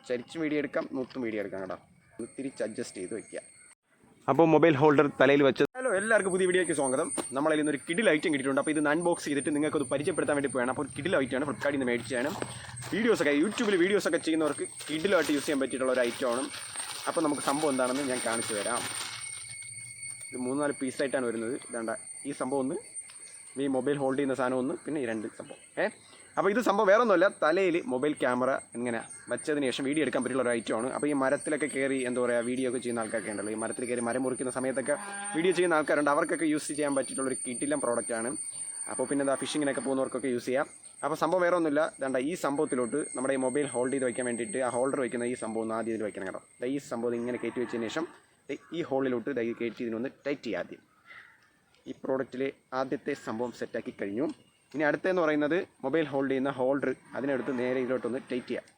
ചരിച്ചും video എടുക്കാം, നൂത്തും video എടുക്കാം കേട്ടോ. ഒന്ന് തിരിച്ച് അഡ്ജസ്റ്റ് ചെയ്ത് വയ്ക്കുക. അപ്പോൾ മൊബൈൽ ഹോൾഡർ തലയിൽ വെച്ച്. ഹലോ, എല്ലാവർക്കും പുതിയ വീഡിയോയ്ക്ക് സ്വാഗതം. നമ്മളതിൽ നിന്നൊരു കിഡിൽ ഐറ്റം കിട്ടിയിട്ടുണ്ട്. അപ്പോൾ ഇത് അൺബോക്സ് ചെയ്തിട്ട് നിങ്ങൾക്കത് പരിചയപ്പെടുത്താൻ വേണ്ടി പോയാണ്. അപ്പോൾ കിഡിൽ ഐറ്റമാണ്, ഫ്ലിപ്കാർട്ടിൽ നിന്ന് മേടിച്ചാണ്. വീഡിയോസൊക്കെ യൂട്യൂബിൽ വീഡിയോസൊക്കെ ചെയ്യുന്നവർക്ക് കിഡിലായിട്ട് യൂസ് ചെയ്യാൻ പറ്റിയിട്ടുള്ള ഒരു ഐറ്റമാണ്. അപ്പോൾ നമുക്ക് സംഭവം എന്താണെന്ന് ഞാൻ കാണിച്ചു തരാം. ഇത് 3-4 പീസായിട്ടാണ് വരുന്നത്. ഇതാണ്ട ഈ സംഭവം ഒന്ന്, ഈ മൊബൈൽ ഹോൾഡ് ചെയ്യുന്ന സാധനം ഒന്ന്, പിന്നെ ഈ 2 സംഭവം. അപ്പോൾ ഇത് സംഭവം വേറെ ഒന്നുമല്ല, തലയിൽ മൊബൈൽ ക്യാമറ ഇങ്ങനെ വെച്ചതിന് ശേഷം വീഡിയോ എടുക്കാൻ പറ്റിയുള്ള ഒരു ഐറ്റമാണ്. അപ്പോൾ ഈ മരത്തിലൊക്കെ കയറി എന്താ പറയുക, വീഡിയോ ഒക്കെ ചെയ്യുന്ന ആൾക്കാരൊക്കെ ഉണ്ടല്ലോ, ഈ മരത്തിൽ കയറി മരം മുറിക്കുന്ന സമയത്തൊക്കെ വീഡിയോ ചെയ്യുന്ന ആൾക്കാരുണ്ട്. അവർക്കൊക്കെ യൂസ് ചെയ്യാൻ പറ്റിയിട്ടുള്ളൊരു കിടിലൻ പ്രോഡക്റ്റാണ്. അപ്പോൾ പിന്നെ എന്താ ഫിഷിങ്ങിനൊക്കെ പോകുന്നവർക്കൊക്കെ യൂസ് ചെയ്യാം. അപ്പോൾ സംഭവം വേറെ ഒന്നുമില്ല, വേണ്ട ഈ സംഭവത്തിലോട്ട് നമ്മുടെ ഈ മൊബൈൽ ഹോൾഡ് ചെയ്ത് വയ്ക്കാൻ വേണ്ടിയിട്ട് ആ ഹോൾഡർ വയ്ക്കുന്ന ഈ സംഭവം ഒന്ന് ആദ്യം ഇതിൽ വയ്ക്കണം കേട്ടോ. ഈ സംഭവം ഇങ്ങനെ കയറ്റി വെച്ചതിന് ശേഷം ഈ ഹോളിലോട്ട് കയറ്റി ഇതിനൊന്ന് ടൈറ്റ് ചെയ്യുക. ആദ്യം ഈ പ്രോഡക്റ്റിലെ ആദ്യത്തെ സംഭവം സെറ്റാക്കി കഴിഞ്ഞു. ഇനി അടുത്തതെന്ന് പറയുന്നത് മൊബൈൽ ഹോൾഡ് ചെയ്യുന്ന ഹോൾഡർ, അതിനെടുത്ത് നേരെ ഇതിലോട്ടൊന്ന് ടൈറ്റ് ചെയ്യുക.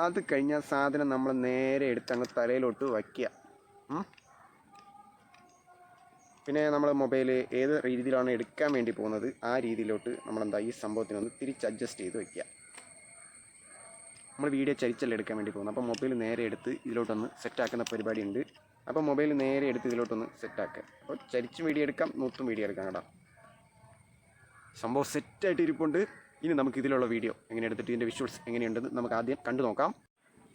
അത് കഴിഞ്ഞ സാധനം നമ്മൾ നേരെ എടുത്ത് അങ്ങ് തലയിലോട്ട് വയ്ക്കുക. പിന്നെ നമ്മൾ മൊബൈൽ ഏത് രീതിയിലാണ് എടുക്കാൻ വേണ്ടി പോകുന്നത് ആ രീതിയിലോട്ട് നമ്മളെന്താ ഈ സംഭവത്തിനൊന്ന് തിരിച്ച് അഡ്ജസ്റ്റ് ചെയ്ത് വയ്ക്കുക. നമ്മൾ വീഡിയോ ചരിച്ചല്ല എടുക്കാൻ വേണ്ടി പോകുന്നത്. അപ്പോൾ മൊബൈൽ നേരെ എടുത്ത് ഇതിലോട്ടൊന്ന് സെറ്റാക്കുന്ന പരിപാടി ഉണ്ട്. അപ്പോൾ മൊബൈൽ നേരെ എടുത്ത് ഇതിലോട്ടൊന്ന് സെറ്റാക്കുക. അപ്പോൾ ചരിച്ചും വീഡിയോ എടുക്കാം, നൂത്തും വീഡിയോ എടുക്കാം കേട്ടോ. സംഭവം സെറ്റായിട്ട് ഇരിപ്പുണ്ട്. ഇനി നമുക്ക് ഇതിലുള്ള വീഡിയോ എങ്ങനെ എടുത്തിട്ട് ഇതിൻ്റെ വിഷ്വൽസ് എങ്ങനെയുണ്ടെന്ന് നമുക്ക് ആദ്യം കണ്ടു നോക്കാം.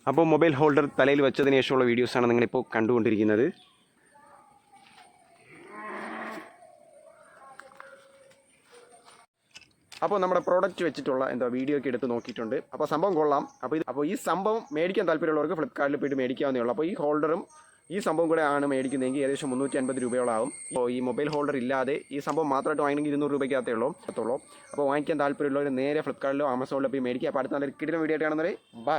അപ്പോൾ മൊബൈൽ ഹോൾഡർ തലയിൽ വെച്ചതിന് ശേഷമുള്ള വീഡിയോസാണ് നിങ്ങളിപ്പോൾ കണ്ടുകൊണ്ടിരിക്കുന്നത്. അപ്പോൾ നമ്മുടെ പ്രോഡക്റ്റ് വെച്ചിട്ടുള്ള വീഡിയോ ഒക്കെ എടുത്ത് നോക്കിയിട്ടുണ്ട്. അപ്പോൾ സംഭവം കൊള്ളാം. അപ്പോൾ ഈ സംഭവം മേടിക്കാൻ താല്പര്യമുള്ളവർക്ക് ഫ്ലിപ്കാർട്ടിൽ പോയിട്ട് മേടിക്കാവുന്നേ ഉള്ളൂ. അപ്പോൾ ഈ ഹോൾഡറും ഈ സംഭവം കൂടെ ആണ് മേടിക്കുന്നതെങ്കിൽ ഏകദേശം 350 രൂപയോളാവും. അപ്പോൾ ഈ മൊബൈൽ ഹോൾഡർ ഇല്ലാതെ ഈ സംഭവം മാത്രമായിട്ട് വാങ്ങണമെങ്കിൽ 200 രൂപയ്ക്കകത്തേ ഉള്ളൂ. അപ്പോൾ വാങ്ങിക്കാൻ താല്പര്യമുള്ളവർ നേരെ ഫ്ലിപ്കാർട്ടിലോ ആമസോണിലോ പോയി മേടിക്കുക. അപ്പോൾ അടുത്ത നല്ലൊരു കിടിലൻ വീഡിയോ ആയിട്ട് കാണുന്നത്. ബൈ.